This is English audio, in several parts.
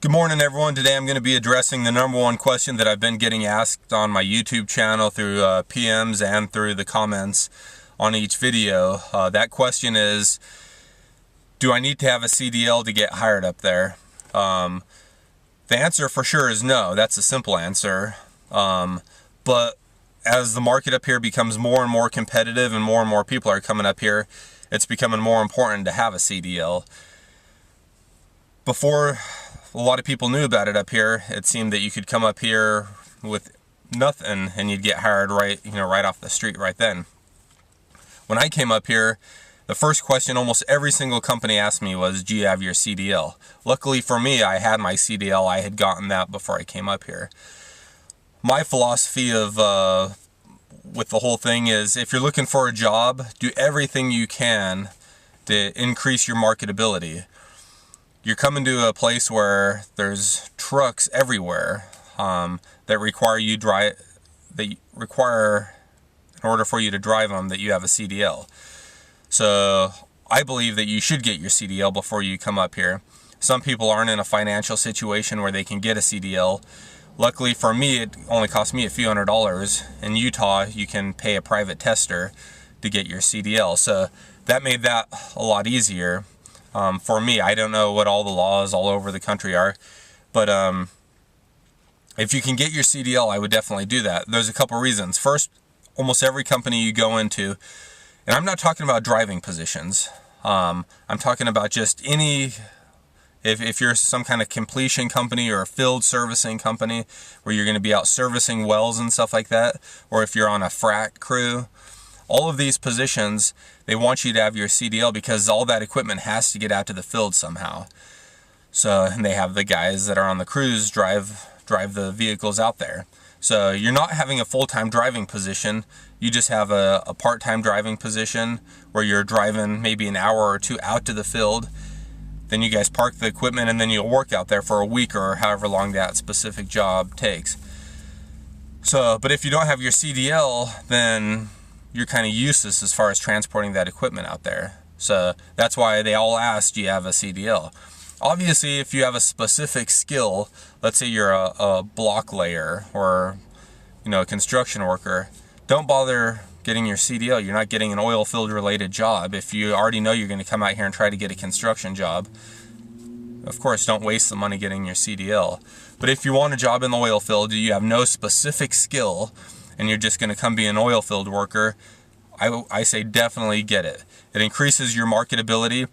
Good morning, everyone. Today I'm going to be addressing the number one question that I've been getting asked on my YouTube channel through PMs and through the comments on each video. That question is, do I need to have a CDL to get hired up there? The answer for sure is no. That's a simple answer. But as the market up here becomes more and more competitive and more people are coming up here, it's becoming more important to have a CDL. Before a lot of people knew about it up here, it seemed that you could come up here with nothing and you'd get hired right off the street right then. When I came up here, the first question almost every single company asked me was, do you have your CDL? Luckily for me, I had my CDL. I had gotten that before I came up here. My philosophy of with the whole thing is, if you're looking for a job, do everything you can to increase your marketability. You're coming to a place where there's trucks everywhere that require in order for you to drive them, that you have a CDL. So I believe that you should get your CDL before you come up here. Some people aren't in a financial situation where they can get a CDL. Luckily for me, it only cost me a few $100s. In Utah, you can pay a private tester to get your CDL. So that made that a lot easier. For me, I don't know what all the laws all over the country are, but if you can get your CDL, I would definitely do that. There's a couple reasons. First, almost every company you go into, and I'm not talking about driving positions, I'm talking about just any, if you're some kind of completion company or a field servicing company where you're going to be out servicing wells and stuff like that, or if you're on a frac crew, all of these positions, they want you to have your CDL because all that equipment has to get out to the field somehow. So, and they have the guys that are on the crews drive the vehicles out there. So you're not having a full-time driving position. You just have a part-time driving position where you're driving maybe an hour or two out to the field. Then you guys park the equipment and then you'll work out there for a week or however long that specific job takes. So, but if you don't have your CDL, then you're kind of useless as far as transporting that equipment out there. So that's why they all ask, do you have a CDL? Obviously, if you have a specific skill, let's say you're a block layer or a construction worker, don't bother getting your CDL. You're not getting an oil field related job. If you already know you're going to come out here and try to get a construction job, of course, don't waste the money getting your CDL. But if you want a job in the oil field, you have no specific skill, and you're just going to come be an oil field worker, I say definitely get it. It increases your marketability.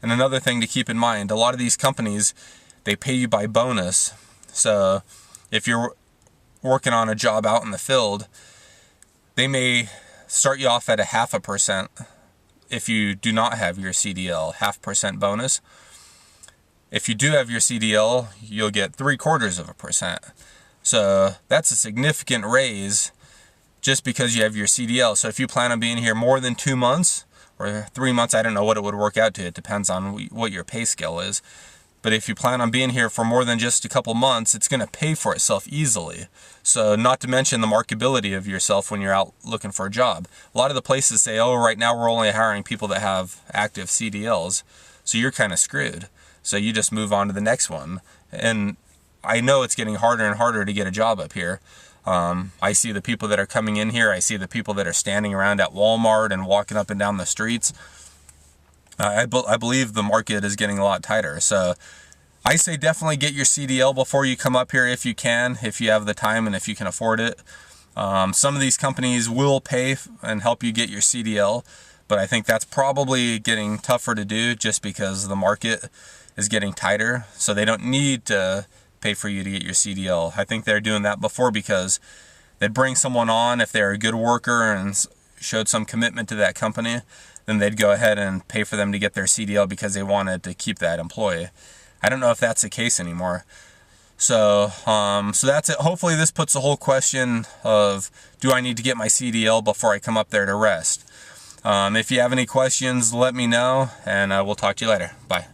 And another thing to keep in mind, a lot of these companies, they pay you by bonus. So if you're working on a job out in the field, they may start you off at 0.5% if you do not have your CDL, 0.5% bonus. If you do have your CDL, you'll get 0.75%. So that's a significant raise just because you have your CDL. So if you plan on being here more than 2 months or 3 months, I don't know what it would work out to. It depends on what your pay scale is. But if you plan on being here for more than just a couple months, it's going to pay for itself easily. So not to mention the marketability of yourself when you're out looking for a job. A lot of the places say, oh, right now we're only hiring people that have active CDLs. So you're kind of screwed. So you just move on to the next one. And I know it's getting harder and harder to get a job up here. I see the people that are coming in here. I see the people that are standing around at Wal-mart and walking up and down the streets. I believe the market is getting a lot tighter. So I say definitely get your CDL before you come up here if you can, if you have the time and if you can afford it. Some of these companies will pay and help you get your CDL, but I think that's probably getting tougher to do just because the market is getting tighter. So they don't need to pay for you to get your CDL. I think they're doing that before because they'd bring someone on if they're a good worker and showed some commitment to that company, then they'd go ahead and pay for them to get their CDL because they wanted to keep that employee. I don't know if that's the case anymore. So that's it. Hopefully this puts the whole question of, do I need to get my CDL before I come up there to rest? If you have any questions, let me know, and we'll talk to you later. Bye.